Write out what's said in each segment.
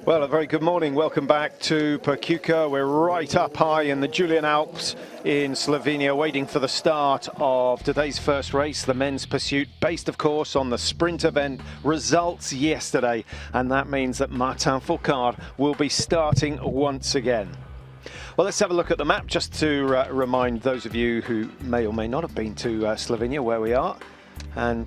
Well, a very good morning. Welcome back to Pokljuka. We're right up high in the Julian Alps in Slovenia, waiting for the start of today's first race, the men's pursuit, based, of course, on the sprint event results yesterday. And that means that Martin Fourcade will be starting once again. Well, let's have a look at the map just to remind those of you who may or may not have been to Slovenia, where we are. And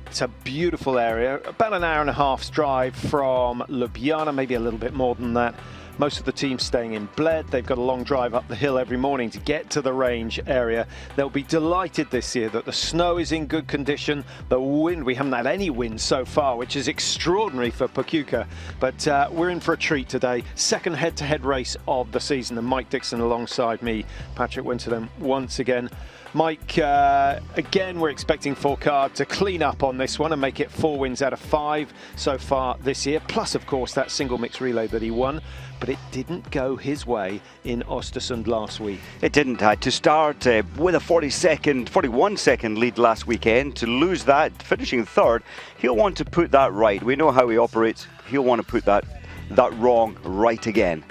it's a beautiful area, about an hour and a half's drive from Ljubljana, maybe a little bit more than that. Most of the team's staying in Bled. They've got a long drive up the hill every morning to get to the range area. They'll be delighted this year that the snow is in good condition. The wind, we haven't had any wind so far, which is extraordinary for Pokljuka. But we're in for a treat today. Second head-to-head race of the season, and Mike Dixon alongside me, Patrick Winterden once again. Mike, again, we're expecting Fourcade to clean up on this one and make it 4 wins out of 5 so far this year. Plus, of course, that single mixed relay that he won. But it didn't go his way in Östersund last week. It didn't. To start with a 41-second lead last weekend, to lose that, finishing third, he'll want to put that right. We know how he operates. He'll want to put that wrong right again.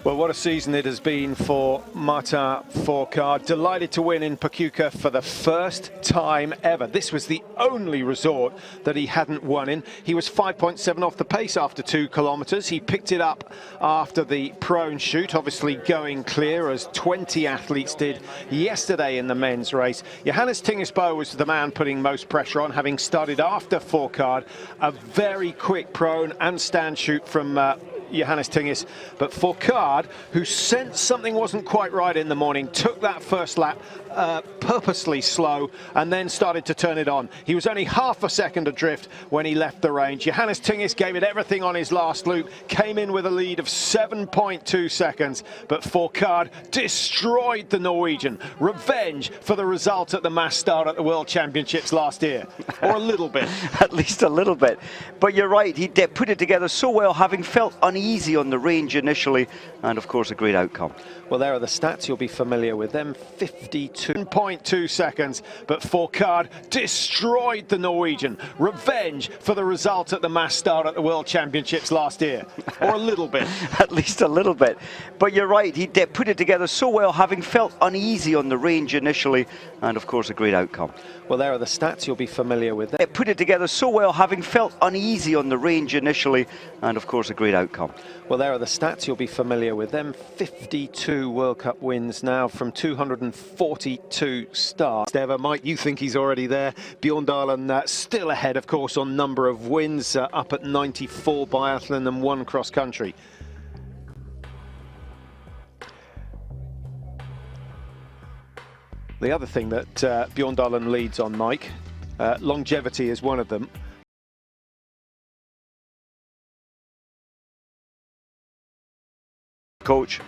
Well, what a season it has been for Martin Fourcade. Delighted to win in Pokljuka for the first time ever. This was the only resort that he hadn't won in. He was 5.7 off the pace after 2 kilometres. He picked it up after the prone shoot, obviously going clear as 20 athletes did yesterday in the men's race. Johannes Tingesbo was the man putting most pressure on, having started after Fourcade. A very quick prone and stand shoot from Johannes Tinges, but Fourcade, who sensed something wasn't quite right in the morning, took that first lap purposely slow and then started to turn it on. He was only half a second adrift when he left the range. Johannes Tinges gave it everything on his last loop, came in with a lead of 7.2 seconds, but Fourcade destroyed the Norwegian. Revenge for the result at the mass start at the World Championships last year, or a little bit. At least a little bit. But you're right, he put it together so well, having felt uneasy on the range initially, and of course a great outcome. Well, there are the stats, you'll be familiar with them. 52.2 seconds, but Fourcade destroyed the Norwegian. Revenge for the result at the mass start at the World Championships last year, or a little bit. At least a little bit. But you're right, he put it together so well, having felt uneasy on the range initially, and of course a great outcome. Well, there are the stats, you'll be familiar with them. Put it together so well, having felt uneasy on the range initially, and of course a great outcome. Well, there are the stats, you'll be familiar with them. 52 World Cup wins now from 242 starts ever. Mike, you think he's already there. Bjorndalen still ahead, of course, on number of wins, up at 94 biathlon and 1 cross country. The other thing that Bjorndalen leads on, Mike, longevity is one of them. Coach.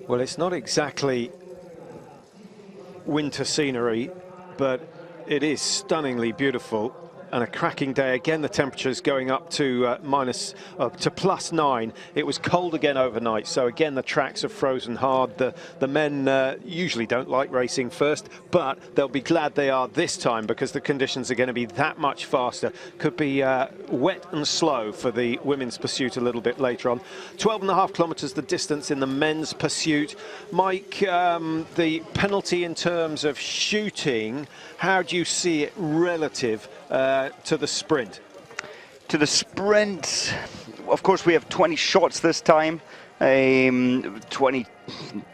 Well, it's not exactly winter scenery, but it is stunningly beautiful and a cracking day. Again, the temperature's going up to +9. It was cold again overnight, so again the tracks are frozen hard. The men usually don't like racing first, but they'll be glad they are this time because the conditions are going to be that much faster. Could be wet and slow for the women's pursuit a little bit later on. 12.5 kilometres the distance in the men's pursuit. Mike, the penalty in terms of shooting, how do you see it relative to the sprint? To the sprint, of course, we have 20 shots this time, 20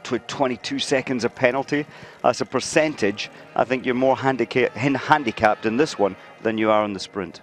to 22 seconds a penalty. As a percentage, I think you're more handicapped in this one than you are in the sprint.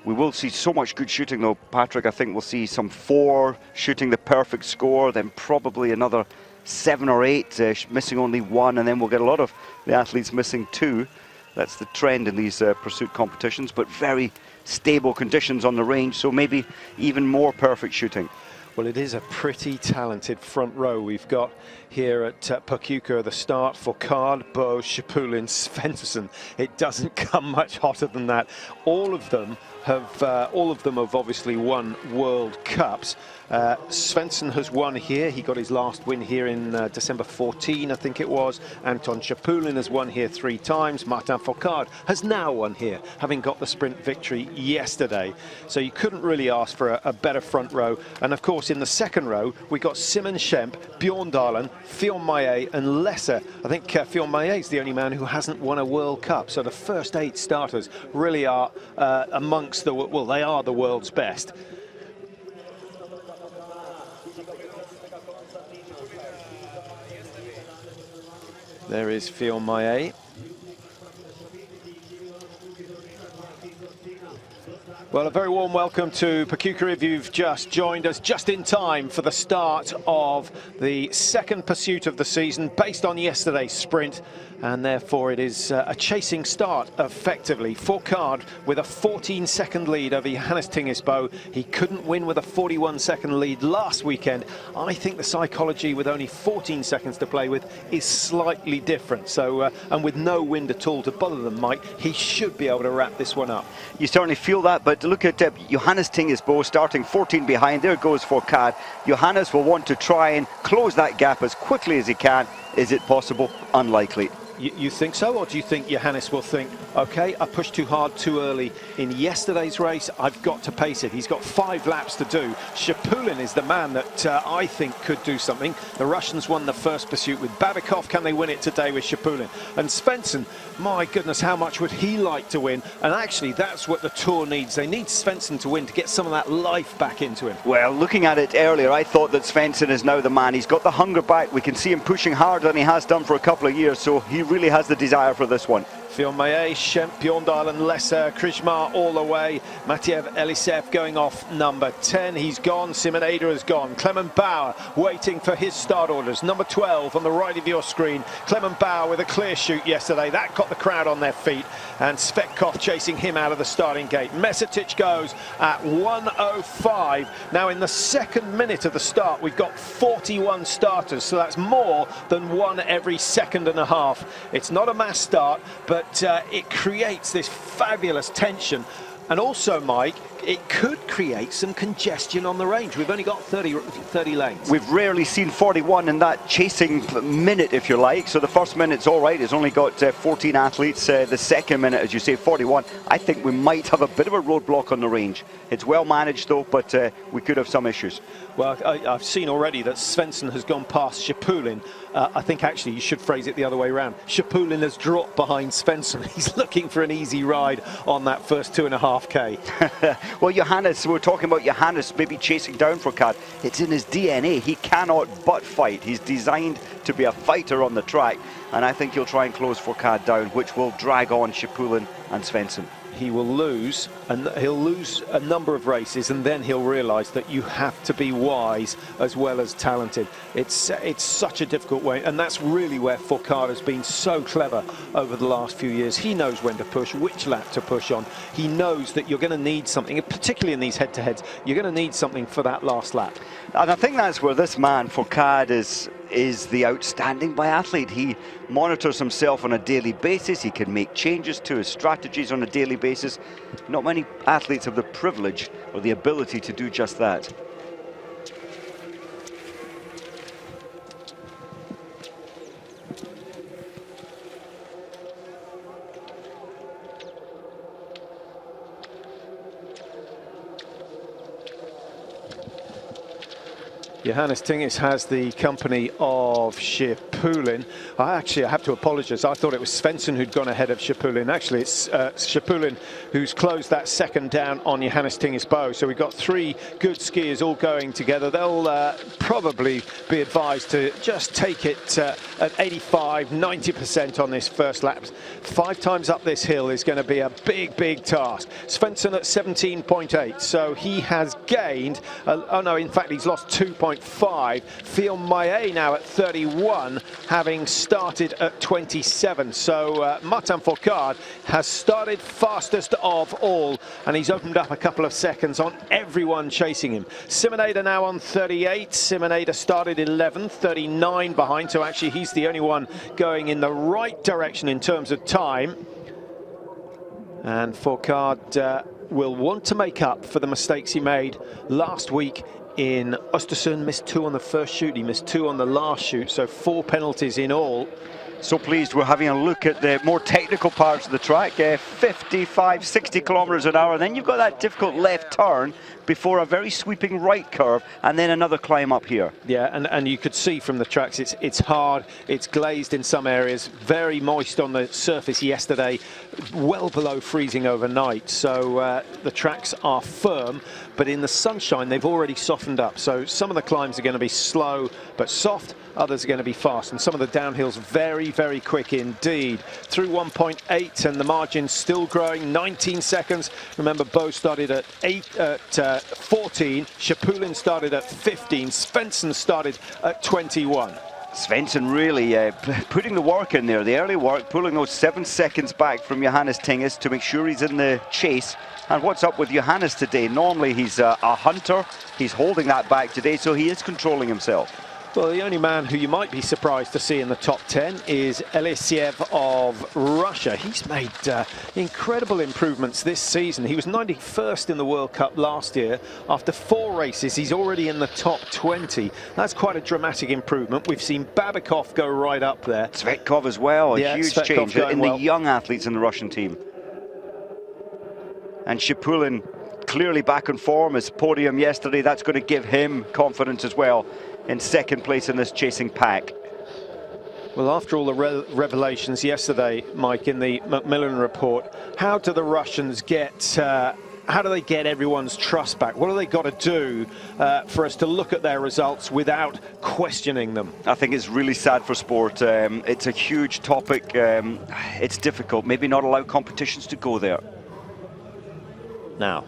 We will see so much good shooting though, Patrick. I think we'll see some 4 shooting the perfect score, then probably another 7 or 8 missing only 1, and then we'll get a lot of the athletes missing 2. That's the trend in these pursuit competitions, but very stable conditions on the range, so maybe even more perfect shooting. Well, it is a pretty talented front row we've got here at Pokljuka. The start for Card, Bo, Šepulin, Svensson. It doesn't come much hotter than that. All of them have obviously won World Cups. Svensson has won here. He got his last win here in December 14, I think it was. Anton Šepulin has won here 3 times. Martin Fourcade has now won here, having got the sprint victory yesterday. So you couldn't really ask for a better front row. And of course, in the second row, we got Simon Schemp, Bjorn Dahlen, Fionn Maillet and Lesser. I think Fionn Maillet is the only man who hasn't won a World Cup. So the first 8 starters really are amongst the, well, they are the world's best. There is Fionn Maillet. Well, a very warm welcome to Pokljuka if you've just joined us, just in time for the start of the second pursuit of the season, based on yesterday's sprint. And therefore it is a chasing start, effectively. Fourcade with a 14-second lead over Johannes Tingesbo. He couldn't win with a 41-second lead last weekend. I think the psychology with only 14 seconds to play with is slightly different. So, and with no wind at all to bother them, Mike, he should be able to wrap this one up. You certainly feel that, but look at Johannes Tingesbo starting 14 behind. There goes Fourcade. Johannes will want to try and close that gap as quickly as he can. Is it possible? Unlikely. You think so, or do you think Johannes will think, okay, I pushed too hard too early in yesterday's race, I've got to pace it. He's got 5 laps to do. Šepulin is the man that I think could do something. The Russians won the first pursuit with Babikov. Can they win it today with Šepulin? And Svensson, my goodness, how much would he like to win? And actually, that's what the Tour needs. They need Svensson to win to get some of that life back into him. Well, looking at it earlier, I thought that Svensson is now the man. He's got the hunger back. We can see him pushing harder than he has done for a couple of years, so he really has the desire for this one. Fionn Maillet, Schemp, Bjorn Dahlen, Lesser, Krishmar all the way. Matiev Elisev going off number 10. He's gone. Simon Eder has gone. Clement Bauer waiting for his start orders. Number 12 on the right of your screen. Clement Bauer with a clear shoot yesterday. That got the crowd on their feet. And Svetkov chasing him out of the starting gate. Mesetic goes at 1:05. Now in the second minute of the start, we've got 41 starters. So that's more than 1 every second and a half. It's not a mass start, but it creates this fabulous tension. And also, Mike, it could create some congestion on the range. We've only got 30 lanes. We've rarely seen 41 in that chasing minute, if you like. So the first minute's all right. It's only got 14 athletes. The second minute, as you say, 41. I think we might have a bit of a roadblock on the range. It's well managed, though, but we could have some issues. Well, I've seen already that Svensson has gone past Šepulin. I think actually you should phrase it the other way around. Šepulin has dropped behind Svensson. He's looking for an easy ride on that first 2.5K. Well, Johannes, we're talking about Johannes maybe chasing down Fourcade. It's in his DNA. He cannot but fight. He's designed to be a fighter on the track, and I think he'll try and close Fourcade down, which will drag on Šepulin and Svensson. he will lose, and he'll lose a number of races, and then he'll realise that you have to be wise as well as talented. It's such a difficult way, and that's really where Fourcade has been so clever over the last few years. He knows when to push, which lap to push on. He knows that you're going to need something, particularly in these head-to-heads, you're going to need something for that last lap. And I think that's where this man, Fourcade, is the outstanding biathlete. He monitors himself on a daily basis. He can make changes to his strategies on a daily basis. Not many athletes have the privilege or the ability to do just that. Johannes Tingis has the company of Schipulin. I have to apologise. I thought it was Svensson who'd gone ahead of Schipulin. Actually, it's Schipulin who's closed that second down on Johannes Tingis' bow. So we've got three good skiers all going together. They'll probably be advised to just take it at 85, 90% on this first lap. 5 times up this hill is going to be a big, big task. Svensson at 17.8, so he has gained, oh no, in fact, he's lost 2.5. Phil Maillet now at 31, having started at 27. So Martin Fourcade has started fastest of all, and he's opened up a couple of seconds on everyone chasing him. Simoneda now on 38. Simoneda started 11, 39 behind, so actually he's the only one going in the right direction in terms of time. And Fourcade will want to make up for the mistakes he made last week in Östersund. Missed 2 on the first shoot, he missed 2 on the last shoot, so 4 penalties in all. So pleased we're having a look at the more technical parts of the track. 55, 60 kilometers an hour. Then you've got that difficult left turn before a very sweeping right curve, and then another climb up here. Yeah, and you could see from the tracks, it's hard, it's glazed in some areas, very moist on the surface yesterday, well below freezing overnight. So the tracks are firm, but in the sunshine they've already softened up. So some of the climbs are going to be slow but soft, others are going to be fast, and some of the downhills very, very quick indeed. Through 1.8, and the margin's still growing, 19 seconds. Remember, Bo started at 14, Schipulin started at 15, Svensson started at 21. Svensson really putting the work in there, the early work, pulling those 7 seconds back from Johannes Tingis to make sure he's in the chase. And what's up with Johannes today? Normally he's a hunter, he's holding that back today, so he is controlling himself. Well, the only man who you might be surprised to see in the top 10 is Elisiev of Russia. He's made incredible improvements this season. He was 91st in the World Cup last year. After 4 races, he's already in the top 20. That's quite a dramatic improvement. We've seen Babikov go right up there. Svetkov as well, a huge change in the young athletes in the Russian team. And Schipulin clearly back in form. His podium yesterday, that's going to give him confidence as well in second place in this chasing pack. Well, after all the revelations yesterday, Mike, in the Macmillan report, how do the Russians get how do they get everyone's trust back? What do they got to do for us to look at their results without questioning them? I think it's really sad for sport. It's a huge topic. It's difficult. Maybe not allow competitions to go there. Now,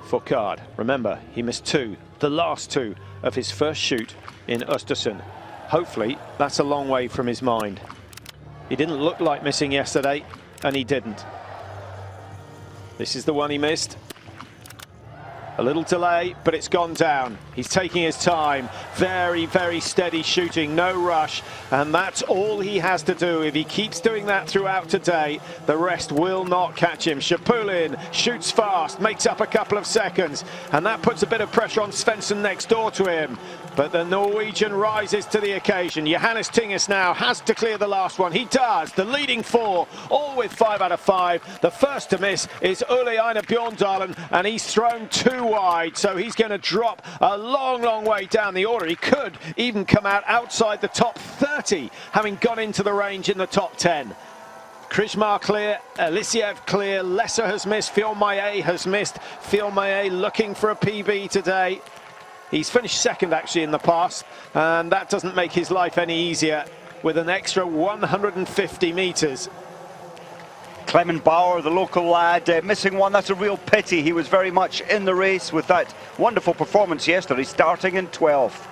Fourcade, remember, he missed 2, the last 2 of his first shoot in Östersund. Hopefully, that's a long way from his mind. He didn't look like missing yesterday, and he didn't. This is the one he missed. A little delay, but it's gone down. He's taking his time. Very, very steady shooting, no rush. And that's all he has to do. If he keeps doing that throughout today, the rest will not catch him. Schipulin shoots fast, makes up a couple of seconds. And that puts a bit of pressure on Svensson next door to him. But the Norwegian rises to the occasion. Johannes Tingis now has to clear the last one. He does. The leading 4, all with 5 out of 5. The first to miss is Ole Einar Bjorndalen, and he's thrown 2 wide. So he's going to drop a long, long way down the order. He could even come out outside the top 30, having gone into the range in the top 10. Krishmar clear, Elisiev clear, Lesser has missed, Phil Maillet has missed. Phil Maillet looking for a PB today. He's finished second actually in the pass, and that doesn't make his life any easier with an extra 150 meters. Clement Bauer, the local lad, missing one. That's a real pity. He was very much in the race with that wonderful performance yesterday, starting in 12th.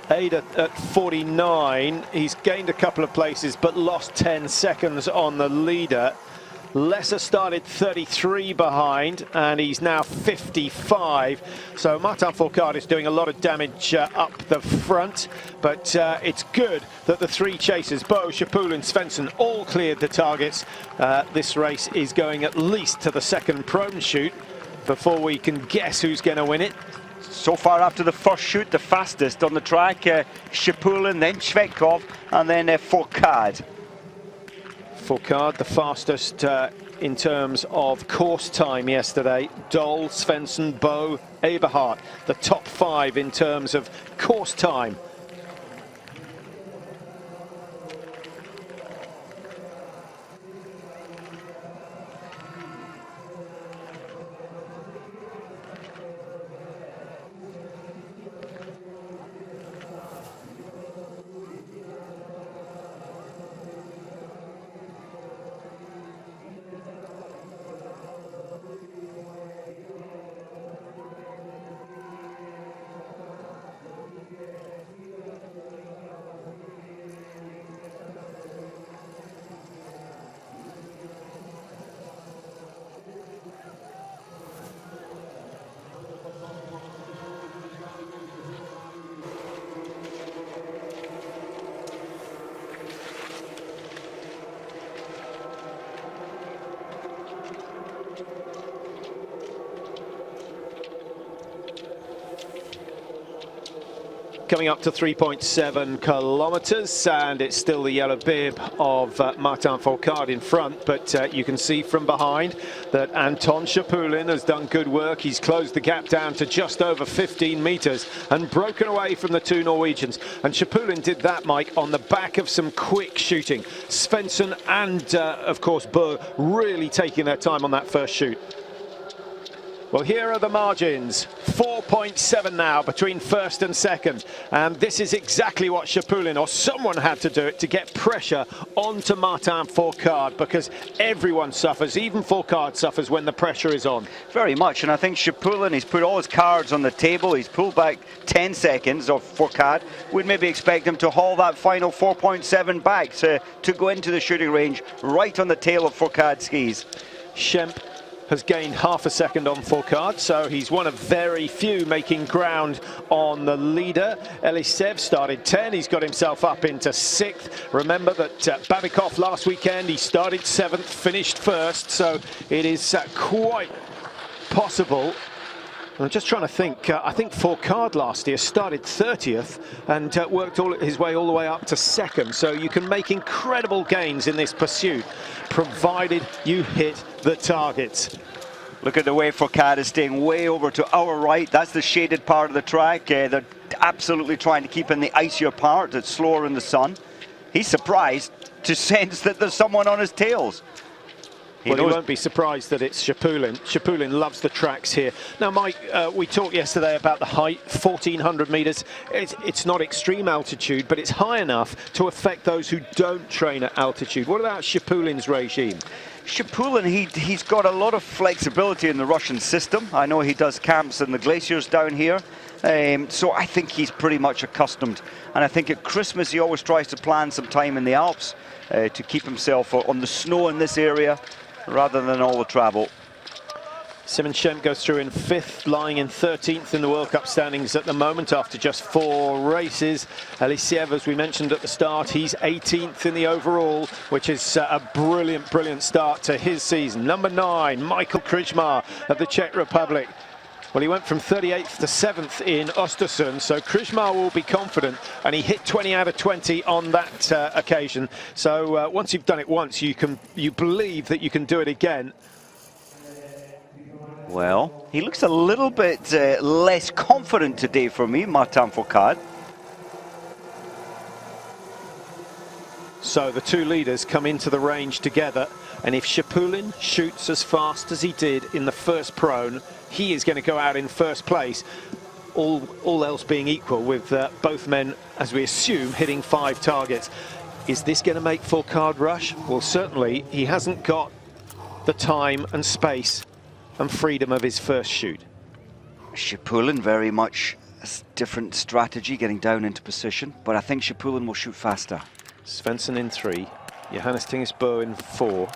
Ada at 49. He's gained a couple of places but lost 10 seconds on the leader. Lesser started 33 behind, and he's now 55. So Martin Fourcade is doing a lot of damage up the front, but it's good that the three chasers, Bo, Shapul and Svensson, all cleared the targets. This race is going at least to the second prone shoot before we can guess who's going to win it. So far after the first shoot, the fastest on the track, Shapulin, then Shvetkov, and then Fourcade. Fourcade, the fastest in terms of course time yesterday. Doll, Svensson, Bo, Eberhardt, the top 5 in terms of course time. Coming up to 3.7 kilometers, and it's still the yellow bib of Martin Fourcade in front, but you can see from behind that Anton Shapulin has done good work. He's closed the gap down to just over 15 meters and broken away from the two Norwegians. And Shapulin did that, Mike, on the back of some quick shooting. Svensson and, of course, Burr really taking their time on that first shoot. Well, here are the margins. 4.7 now between first and second. And this is exactly what Shapulin, or someone had to do it, to get pressure onto Martin Fourcade, because everyone suffers, even Fourcade suffers when the pressure is on. Very much, and I think Shapulin, he's put all his cards on the table. He's pulled back 10 seconds of Fourcade. We'd maybe expect him to haul that final 4.7 back to go into the shooting range right on the tail of Fourcade's skis. Schemp has gained half a second on Fourcade, so he's one of very few making ground on the leader. Elisev started 10, he's got himself up into 6th. Remember that Babikov last weekend, he started 7th, finished 1st, so it is quite possible. I'm just trying to think, I think Fourcade last year started 30th and worked his way all the way up to 2nd, so you can make incredible gains in this pursuit, provided you hit the targets. Look at the way Fourcade is staying way over to our right. That's the shaded part of the track. They're absolutely trying to keep in the icier part that's slower in the sun. He's surprised to sense that there's someone on his tails. He won't be surprised that it's Shapulin. Shapulin loves the tracks here. Now, Mike, we talked yesterday about the height, 1,400 meters. It's not extreme altitude, but it's high enough to affect those who don't train at altitude. What about Shapulin's regime? Shapulin, he's got a lot of flexibility in the Russian system. I know he does camps in the glaciers down here. So I think he's pretty much accustomed. And I think at Christmas he always tries to plan some time in the Alps to keep himself on the snow in this area, rather than all the travel. Simon Schemp goes through in 5th, lying in 13th in the World Cup standings at the moment after just 4 races. Elisiev, as we mentioned at the start, he's 18th in the overall, which is a brilliant, brilliant start to his season. Number 9, Michael Krijmar of the Czech Republic. Well, he went from 38th to 7th in Östersund, so Krijmar will be confident, and he hit 20 out of 20 on that occasion. So once you've done it once, you believe that you can do it again. Well, he looks a little bit less confident today for me, Martin Fourcade. So the two leaders come into the range together, and if Shapulin shoots as fast as he did in the first prone, he is going to go out in first place, all else being equal, with both men, as we assume, hitting 5 targets. Is this going to make Fourcade rush? Well, certainly he hasn't got the time and space and freedom of his first shoot. Šepulin very much a different strategy, getting down into position, but I think Šepulin will shoot faster. Svensson in 3, Johannes Tingesbo in 4.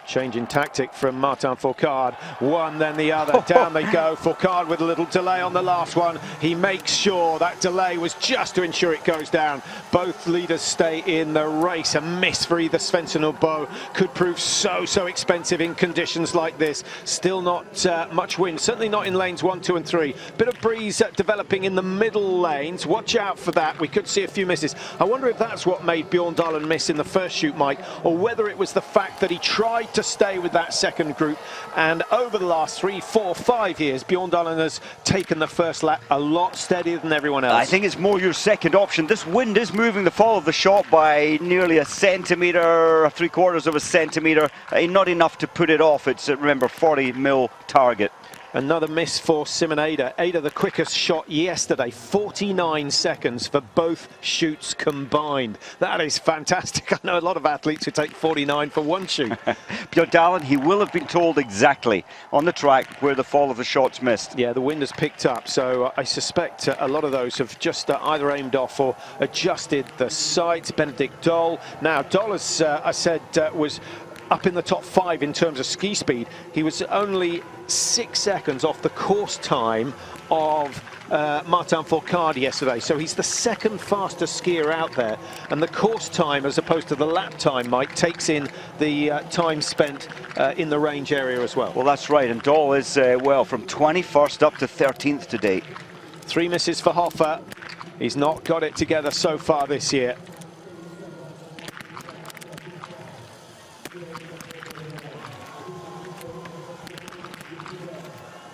Change in tactic from Martin Fourcade. One, then the other. Down they go. Fourcade with a little delay on the last one. He makes sure that delay was just to ensure it goes down. Both leaders stay in the race. A miss for either Svensson or Bo could prove so expensive in conditions like this. Still not much wind. Certainly not in lanes 1, 2 and 3. Bit of breeze developing in the middle lanes. Watch out for that. We could see a few misses. I wonder if that's what made Bjorn Dahlen miss in the first shoot, Mike, or whether it was the fact that he tried to stay with that second group, and over the last 3, 4, 5 years Bjorn Dahlen has taken the first lap a lot steadier than everyone else. I think it's more your second option. This wind is moving the fall of the shot by nearly a centimetre, 3/4 of a centimetre, not enough to put it off. It's remember 40 mil target. Another miss for Simon Eder. Eder the quickest shot yesterday, 49 seconds for both shoots combined. That is fantastic. I know a lot of athletes who take 49 for one shoot. Bjorn Dahlen, he will have been told exactly on the track where the fall of the shot's missed. Yeah, the wind has picked up, so I suspect a lot of those have just either aimed off or adjusted the sights. Benedikt Doll. Now, Doll, as I said, was up in the top 5 in terms of ski speed. He was only 6 seconds off the course time of Martin Fourcade yesterday, so he's the second fastest skier out there, and the course time as opposed to the lap time, Mike, takes in the time spent in the range area as well. Well, that's right, and Doll is well, from 21st up to 13th to date. 3 misses for Hoffer. He's not got it together so far this year.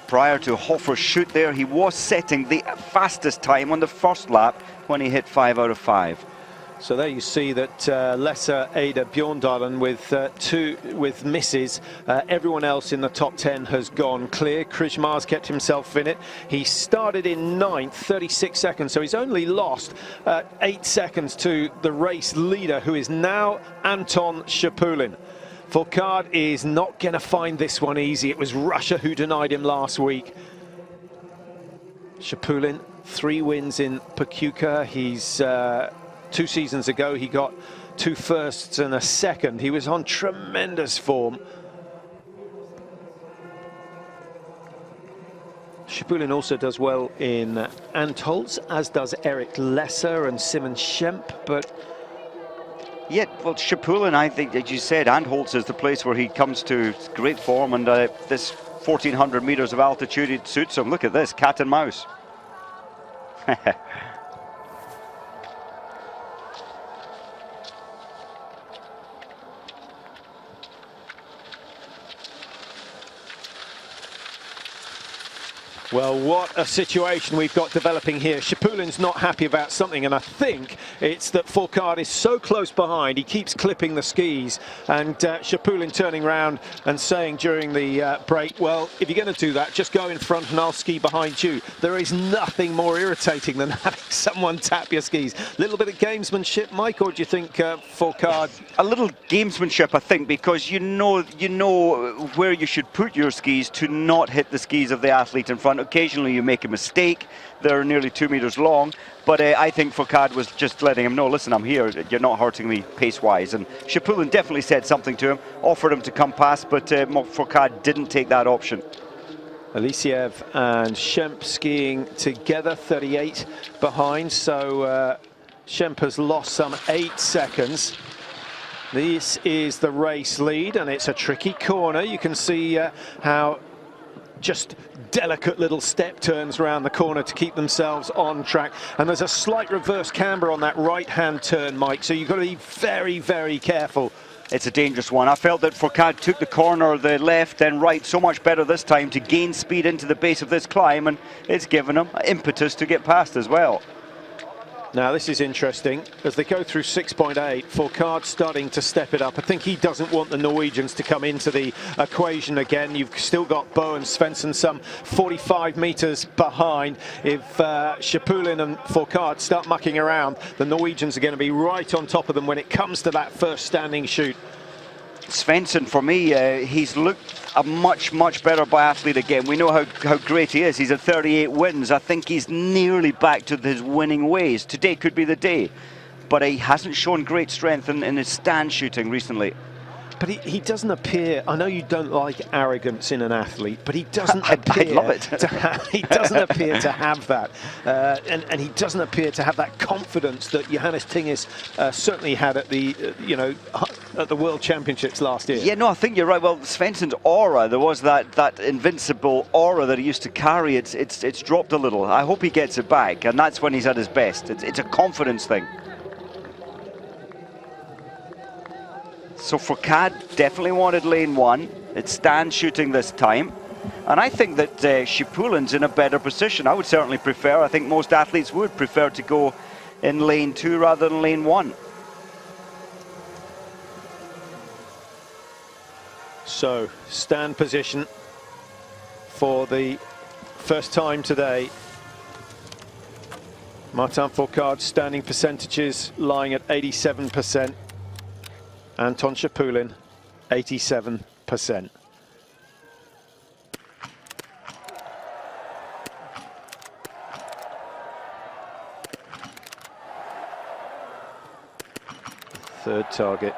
Prior to Hoffer's shoot there, he was setting the fastest time on the first lap when he hit 5 out of 5. So there you see that Lesser, Eder, Bjorn Dahlen with misses. Everyone else in the top 10 has gone clear. Krishmar's kept himself in it. He started in 9th, 36 seconds, so he's only lost 8 seconds to the race leader, who is now Anton Šepulin. Fourcade is not going to find this one easy. It was Russia who denied him last week. Šepulin, 3 wins in Pokljuka. He's 2 seasons ago he got 2 firsts and a second. He was on tremendous form. Šepulin also does well in Antholz, as does Eric Lesser and Simon Schemp, but yeah, well, Šepulin, I think, as you said, Antholz is the place where he comes to great form, and this 1,400 meters of altitude, it suits him. Look at this, cat and mouse. Well, what a situation we've got developing here. Šepulin's not happy about something, and I think it's that Fourcade is so close behind, he keeps clipping the skis, and Šepulin turning around and saying during the break, well, if you're going to do that, just go in front and I'll ski behind you. There is nothing more irritating than having someone tap your skis. A little bit of gamesmanship, Mike, or do you think Fourcade? A little gamesmanship, I think, because you know where you should put your skis to not hit the skis of the athlete in front. Occasionally you make a mistake. They're nearly 2 meters long, but I think Fourcade was just letting him know, listen, I'm here, you're not hurting me pace-wise. And Šepulin definitely said something to him, offered him to come past, but Fourcade didn't take that option. Elisiev and Schemp skiing together, 38 behind, so Schemp has lost some 8 seconds. This is the race lead, and it's a tricky corner. You can see how just delicate little step turns around the corner to keep themselves on track, and there's a slight reverse camber on that right hand turn, Mike, so you've got to be very, very careful. It's a dangerous one. I felt that Fourcade took the corner, the left and right, so much better this time to gain speed into the base of this climb, and it's given him impetus to get past as well. Now this is interesting, as they go through 6.8, Fourcade starting to step it up. I think he doesn't want the Norwegians to come into the equation again. You've still got Bo and Svensson some 45 metres behind. If Schipulin and Fourcade start mucking around, the Norwegians are going to be right on top of them when it comes to that first standing shoot. Svensson, for me, he's looked a much better biathlete again. We know how great he is. He's at 38 wins. I think he's nearly back to his winning ways. Today could be the day. But he hasn't shown great strength in his stand shooting recently. But he doesn't appear, I know you don't like arrogance in an athlete, but he doesn't appear I love it. he doesn't appear to have that. And he doesn't appear to have that confidence that Johannes Tingis certainly had at the, at the World Championships last year. Yeah, no, I think you're right. Well, Svensson's aura, there was that invincible aura that he used to carry. It's dropped a little. I hope he gets it back, and that's when he's at his best. It's a confidence thing. So Fourcade definitely wanted lane one. It's stand shooting this time. And I think that Schipulin's in a better position. I would certainly prefer, I think most athletes would prefer to go in lane two rather than lane one. So, stand position for the first time today. Martin Fourcade's standing percentages lying at 87%. Anton Schipulin, 87%. Third target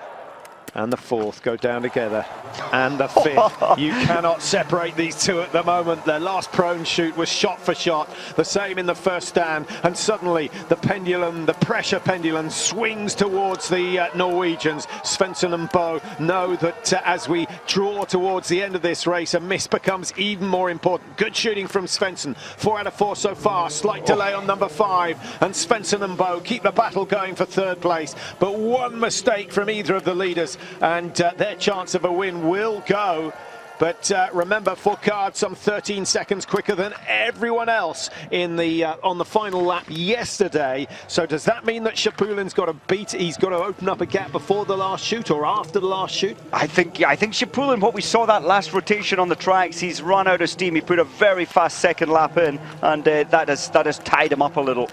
and the fourth go down together, and the fifth. You cannot separate these two at the moment. Their last prone shoot was shot for shot, the same in the first stand, and suddenly the pendulum, the pressure pendulum, swings towards the Norwegians. Svensson and Bo know that as we draw towards the end of this race, a miss becomes even more important. Good shooting from Svensson, 4 out of 4 so far. Slight delay on number 5, and Svensson and Bo keep the battle going for third place, but one mistake from either of the leaders and their chance of a win will go. But remember, Fourcade some 13 seconds quicker than everyone else in the on the final lap yesterday. So does that mean that Schipulin's got to beat? He's got to open up a gap before the last shoot or after the last shoot? I think Schipulin, what we saw that last rotation on the tracks, he's run out of steam. He put a very fast second lap in, and that has tied him up a little.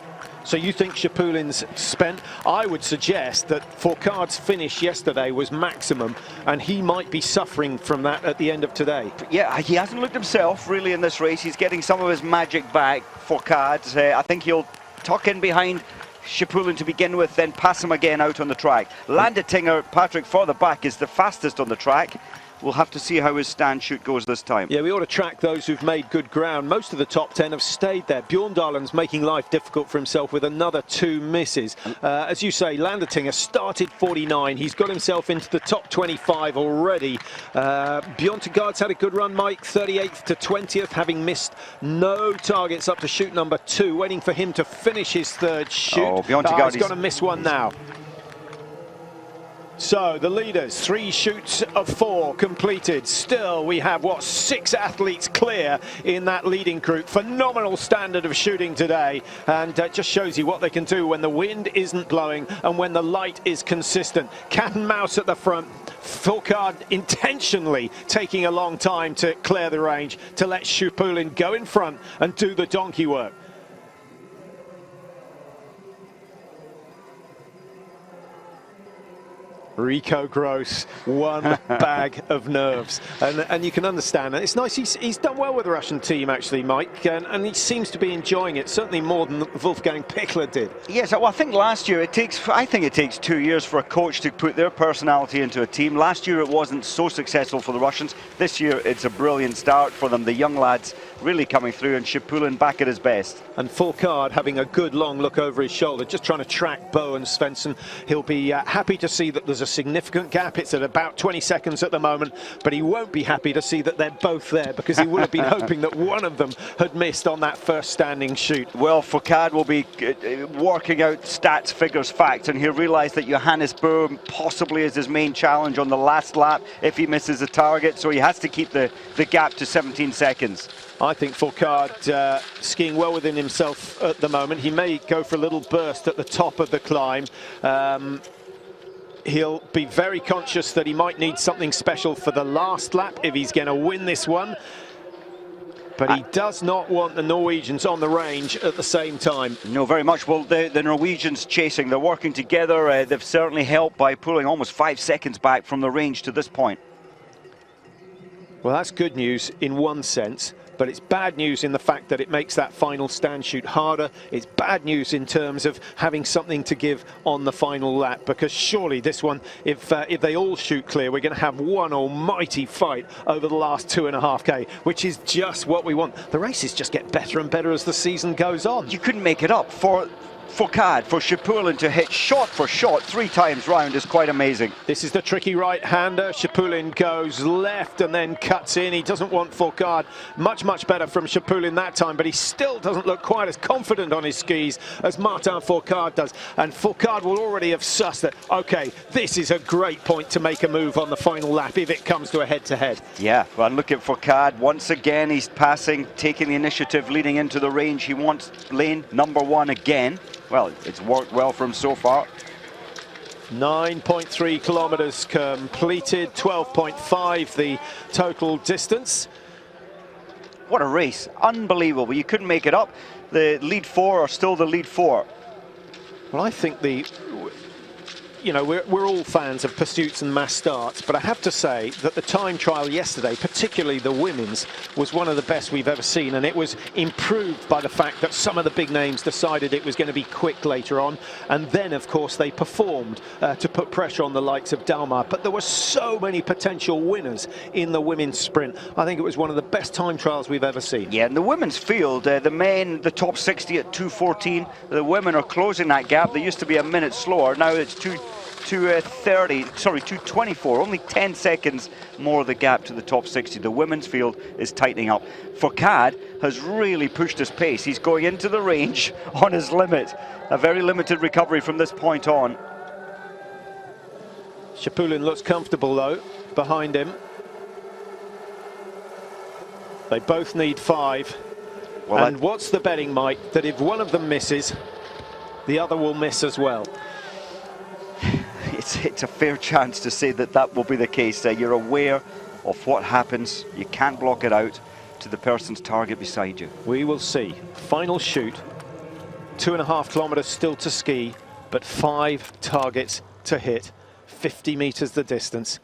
So you think Schipulin's spent? I would suggest that Fourcade's finish yesterday was maximum, and he might be suffering from that at the end of today. Yeah, he hasn't looked himself really in this race. He's getting some of his magic back. Fourcade, I think he'll tuck in behind Schipulin to begin with, then pass him again out on the track. Landetinger, Patrick, further back, is the fastest on the track. We'll have to see how his stand shoot goes this time. Yeah, we ought to track those who've made good ground. Most of the top 10 have stayed there. Bjorndallen's making life difficult for himself with another 2 misses. As you say, Landetinger started 49. He's got himself into the top 25 already. Bjorntegard's had a good run, Mike, 38th to 20th, having missed no targets up to shoot number 2, waiting for him to finish his third shoot. Oh, Bjorntegard, he's got to miss one now. So the leaders, 3 shoots of 4 completed. Still, we have, 6 athletes clear in that leading group. Phenomenal standard of shooting today, and just shows you what they can do when the wind isn't blowing and when the light is consistent. Cat and mouse at the front. Fourcade intentionally taking a long time to clear the range to let Schipulin go in front and do the donkey work. Rico Gross, one bag of nerves, and you can understand it. It's nice. He's done well with the Russian team, actually, Mike, and he seems to be enjoying it, certainly more than Wolfgang Pichler did. Yes, well, I think last year I think it takes 2 years for a coach to put their personality into a team. Last year it wasn't so successful for the Russians. This year it's a brilliant start for them. The young lads really coming through, and Schipulin back at his best. And Fourcade having a good long look over his shoulder, just trying to track Bo and Svensson. He'll be happy to see that there's a significant gap. It's at about 20 seconds at the moment, but he won't be happy to see that they're both there, because he would have been hoping that one of them had missed on that first standing shoot. Well, Fourcade will be working out stats, figures, facts, and he'll realise that Johannes Bo possibly is his main challenge on the last lap if he misses the target, so he has to keep the gap to 17 seconds. I think Fourcade skiing well within himself at the moment. He may go for a little burst at the top of the climb. He'll be very conscious that he might need something special for the last lap if he's going to win this one. But he does not want the Norwegians on the range at the same time. No, very much. Well, the Norwegians chasing, they're working together. They've certainly helped by pulling almost 5 seconds back from the range to this point. Well, that's good news in one sense, but it's bad news in the fact that it makes that final stand shoot harder. It's bad news in terms of having something to give on the final lap, because surely this one, if they all shoot clear, we're going to have one almighty fight over the last 2.5K, which is just what we want. The races just get better and better as the season goes on. You couldn't make it up. For Fourcade, for Šepulin to hit shot for shot 3 times round is quite amazing. This is the tricky right-hander. Šepulin goes left and then cuts in. He doesn't want Fourcade. Much better from Šepulin that time, but he still doesn't look quite as confident on his skis as Martin Fourcade does. And Fourcade will already have sussed that, okay, this is a great point to make a move on the final lap if it comes to a head-to-head. Yeah, well, look at Fourcade. Once again, he's passing, taking the initiative, leading into the range. He wants lane number 1 again. Well, it's worked well for him so far. 9.3 kilometers completed, 12.5 the total distance. What a race, unbelievable. You couldn't make it up. The lead 4 are still the lead 4. Well, I think we're all fans of pursuits and mass starts, but I have to say that the time trial yesterday, particularly the women's, was one of the best we've ever seen, and it was improved by the fact that some of the big names decided it was going to be quick later on, and then of course they performed to put pressure on the likes of Dalmar. But there were so many potential winners in the women's sprint. I think it was one of the best time trials we've ever seen. Yeah, in the women's field, the men, the top 60 at 2:14, the women are closing that gap. They used to be a minute slower, now it's 2:24, only 10 seconds more the gap to the top 60. The women's field is tightening up. Fourcade has really pushed his pace. He's going into the range on his limit. A very limited recovery from this point on. Šepulin looks comfortable though, behind him. They both need 5. Well, and what's the betting, Mike, that if one of them misses, the other will miss as well? It's a fair chance to say that that will be the case. You're aware of what happens. You can't block it out to the person's target beside you. We will see. Final shoot. 2.5 kilometers still to ski, but 5 targets to hit. 50 meters the distance.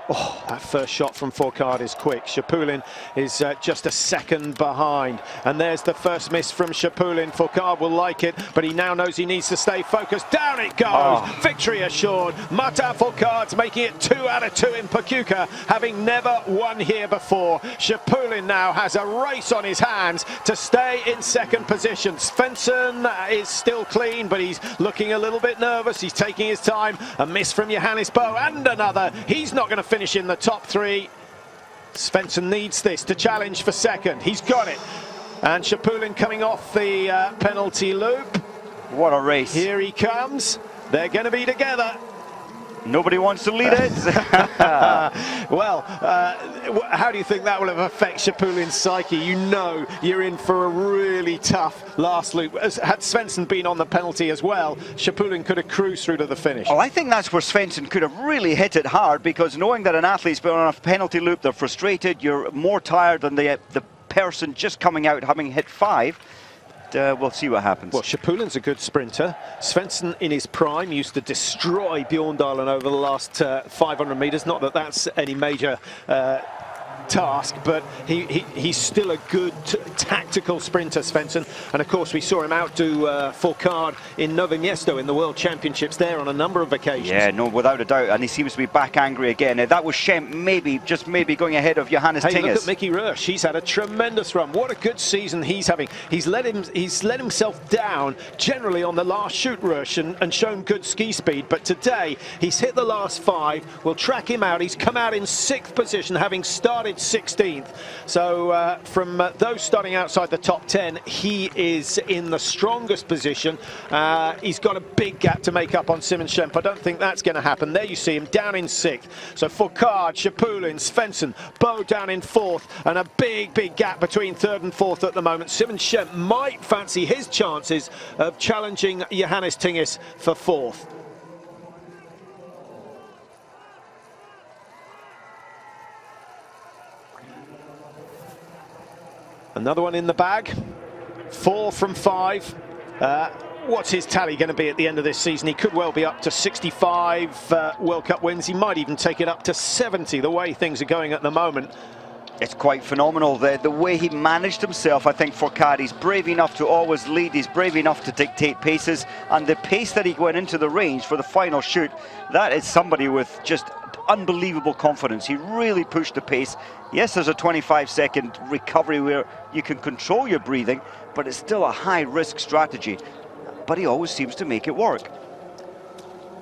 Oh, that first shot from Fourcade is quick. Šepulin is just a second behind. And there's the first miss from Šepulin. Fourcade will like it, but he now knows he needs to stay focused. Down it goes. Oh. Victory assured. Martin Fourcade's making it 2 out of 2 in Pokljuka, having never won here before. Šepulin now has a race on his hands to stay in second position. Svensson is still clean, but he's looking a little bit nervous. He's taking his time. A miss from Johannes Bo and another. He's not going to finish in the top 3. Svensson needs this to challenge for second. He's got it. And Šepulin coming off the penalty loop. What a race. Here he comes. They're going to be together. Nobody wants to lead it. Well, how do you think that will have affected Šepulin's psyche? You know you're in for a really tough last loop. Had Svensson been on the penalty as well, Šepulin could have cruised through to the finish. Well, I think that's where Svensson could have really hit it hard, because knowing that an athlete's been on a penalty loop, they're frustrated, you're more tired than the person just coming out having hit 5. We'll see what happens. Well, Šepulin's a good sprinter. Svensson in his prime used to destroy Bjorndalen over the last 500 meters. Not that that's any major task, but he's still a good tactical sprinter, Svensson. And of course we saw him outdo Fourcade in Novo Mesto in the World Championships there on a number of occasions. Yeah, no, without a doubt, and he seems to be back angry again. That was Schemp maybe going ahead of Johannes Tingis. Look at Mickey Rösch. He's had a tremendous run. What a good season he's having. He's let himself down generally on the last shoot, Rösch, and shown good ski speed, but today he's hit the last 5. We'll track him out. He's come out in 6th position, having started started 16th. So from those starting outside the top 10, he is in the strongest position. He's got a big gap to make up on Simon Schemp. I don't think that's going to happen. There you see him down in 6th. So Foucault, Chapulin, Svensson, Bo down in 4th, and a big gap between 3rd and 4th at the moment. Simon Schemp might fancy his chances of challenging Johannes Tingis for 4th. Another one in the bag, 4 from 5. What's his tally going to be at the end of this season? He could well be up to 65 World Cup wins. He might even take it up to 70, the way things are going at the moment. It's quite phenomenal, the way he managed himself. I think Foucault, he's brave enough to always lead, he's brave enough to dictate paces, and the pace that he went into the range for the final shoot, that is somebody with just unbelievable confidence. He really pushed the pace. Yes, there's a 25-second recovery where you can control your breathing, but it's still a high-risk strategy. But he always seems to make it work,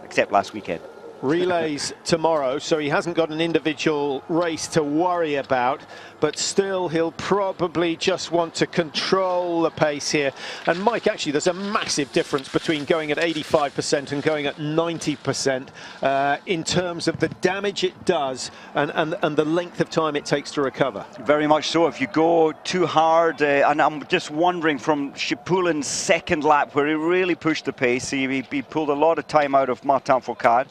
except last weekend. Relays tomorrow, so he hasn't got an individual race to worry about, but still he'll probably just want to control the pace here. And Mike, actually there's a massive difference between going at 85% and going at 90% in terms of the damage it does and the length of time it takes to recover. Very much so. If you go too hard, and I'm just wondering from Chapulin's second lap where he really pushed the pace, he pulled a lot of time out of Martin Foucault.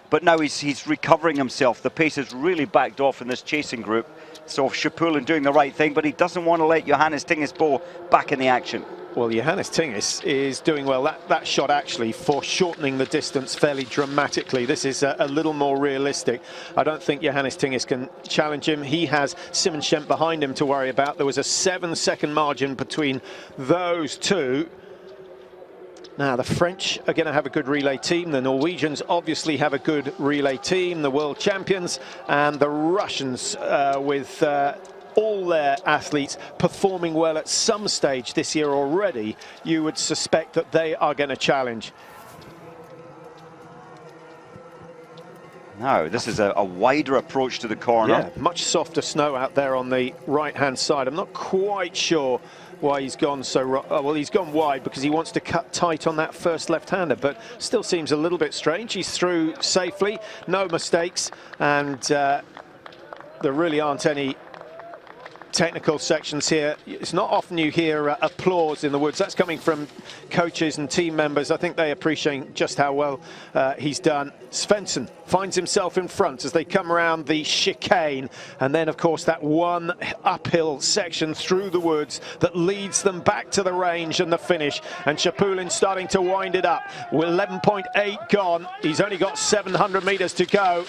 But now he's recovering himself. The pace is really backed off in this chasing group. So Chapulin doing the right thing, but he doesn't want to let Johannes Tingis back in the action. Well, Johannes Tingis is doing well. That shot actually foreshortening the distance fairly dramatically. This is a little more realistic. I don't think Johannes Tingis can challenge him. He has Simon Schemp behind him to worry about. There was a 7-second margin between those two. Now, the French are going to have a good relay team. The Norwegians obviously have a good relay team, the world champions, and the Russians with all their athletes performing well at some stage this year already. You would suspect that they are going to challenge. No, this is a wider approach to the corner. Yeah, much softer snow out there on the right-hand side. I'm not quite sure why he's gone so well. He's gone wide because he wants to cut tight on that first left-hander, but still seems a little bit strange. He's through safely, no mistakes, and there really aren't any technical sections here. It's not often you hear applause in the woods. That's coming from coaches and team members. I think they appreciate just how well he's done. Svensson finds himself in front as they come around the chicane, and then of course that one uphill section through the woods that leads them back to the range and the finish, and Chapulin starting to wind it up with 11.8 gone. He's only got 700 meters to go.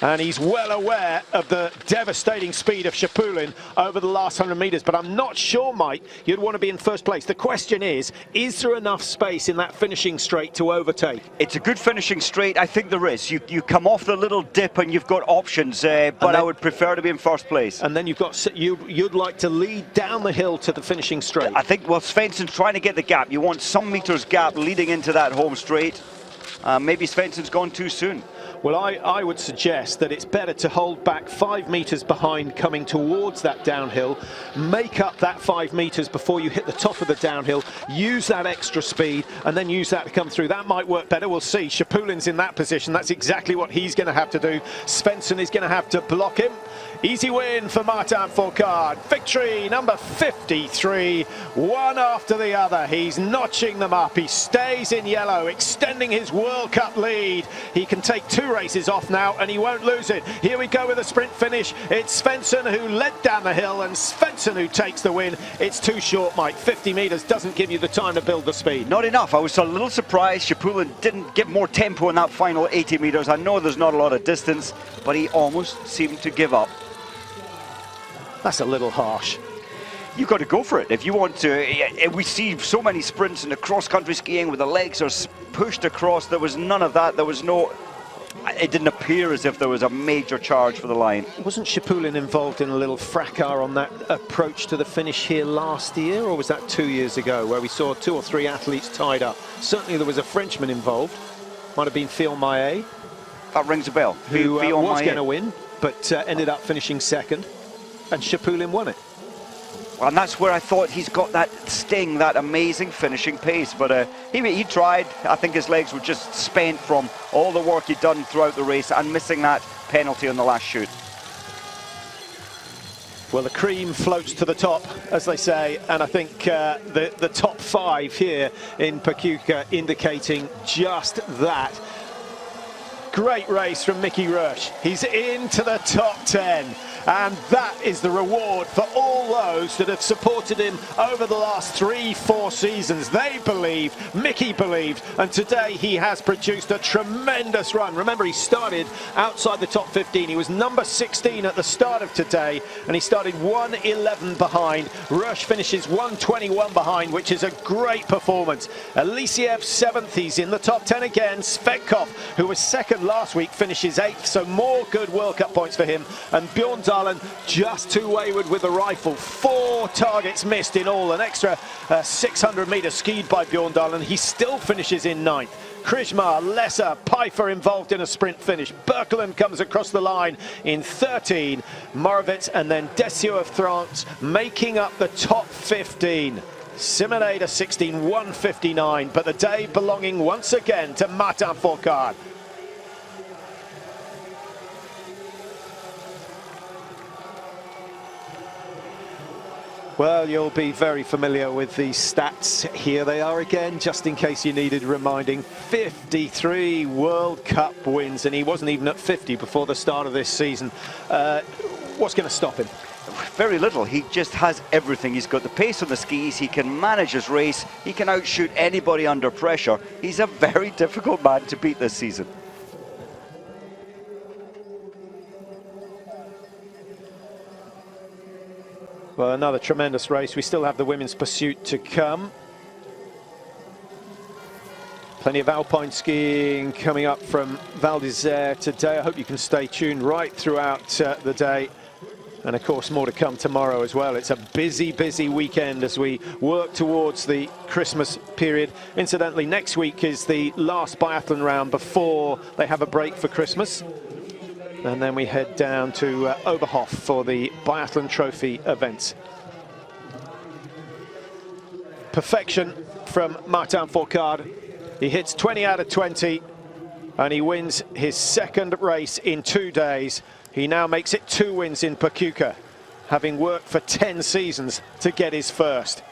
And he's well aware of the devastating speed of Chapulin over the last 100 meters. But I'm not sure, Mike, you'd want to be in first place. The question is there enough space in that finishing straight to overtake? It's a good finishing straight. I think there is. You come off the little dip and you've got options, but I would prefer to be in first place. And then you've got you'd like to lead down the hill to the finishing straight. I think, well, Svensson's trying to get the gap. You want some meters gap leading into that home straight. Maybe Svensson's gone too soon. Well, I would suggest that it's better to hold back 5 meters behind coming towards that downhill, make up that 5 meters before you hit the top of the downhill, use that extra speed, and then use that to come through. That might work better. We'll see. Chapulin's in that position. That's exactly what he's going to have to do. Svensson is going to have to block him. Easy win for Martin Foucault. Victory number 53, one after the other. He's notching them up. He stays in yellow, extending his World Cup lead. He can take 2 races off now and he won't lose it. Here we go with a sprint finish. It's Svensson who led down the hill and Svensson who takes the win. It's too short, Mike. 50 meters doesn't give you the time to build the speed. Not enough. I was a little surprised Chapulin didn't get more tempo in that final 80 meters. I know there's not a lot of distance, but he almost seemed to give up. That's a little harsh. You've got to go for it if you want to. We see so many sprints in the cross-country skiing where the legs are pushed across. There was none of that. There was no... It didn't appear as if there was a major charge for the line. Wasn't Chapulin involved in a little fracas on that approach to the finish here last year, or was that 2 years ago, where we saw 2 or 3 athletes tied up? Certainly there was a Frenchman involved. Might have been Phil Maillet. That rings a bell. Who was going to win, but ended up finishing second. and Shapulin won it. And that's where I thought he's got that sting, that amazing finishing pace. But he tried. I think his legs were just spent from all the work he'd done throughout the race and missing that penalty on the last shoot. Well, the cream floats to the top, as they say, and I think the top 5 here in Pokljuka indicating just that. Great race from Mickey Rush. He's into the top 10. And that is the reward for all those that have supported him over the last 3-4 seasons. They believed, Mickey believed, and today he has produced a tremendous run. Remember, he started outside the top 15. He was number 16 at the start of today, and he started 1:11 behind. Rush finishes 1:21 behind, which is a great performance. Elisiev 7th, he's in the top 10 again. Svetkov, who was 2nd last week, finishes 8th, so more good World Cup points for him. And Bjorn just too wayward with the rifle. 4 targets missed in all. An extra 600 metres skied by Bjorn Dahlen. He still finishes in 9th. Krishmar, Lesser, Pfeiffer involved in a sprint finish. Birkeland comes across the line in 13. Moravec and then Desio of France making up the top 15. Simoneda 16, 1:59. But the day belonging once again to Martin Fourcade. Well, you'll be very familiar with these stats. Here they are again, just in case you needed reminding. 53 World Cup wins, and he wasn't even at 50 before the start of this season. What's going to stop him? Very little. He just has everything. He's got the pace on the skis. He can manage his race. He can outshoot anybody under pressure. He's a very difficult man to beat this season. Well, another tremendous race. We still have the women's pursuit to come. Plenty of alpine skiing coming up from Val d'Isère today. I hope you can stay tuned right throughout the day. And of course, more to come tomorrow as well. It's a busy, busy weekend as we work towards the Christmas period. Incidentally, next week is the last biathlon round before they have a break for Christmas. And then we head down to Oberhof for the Biathlon Trophy events. Perfection from Martin Fourcade. He hits 20 out of 20 and he wins his 2nd race in 2 days. He now makes it 2 wins in Pokljuka, having worked for 10 seasons to get his first.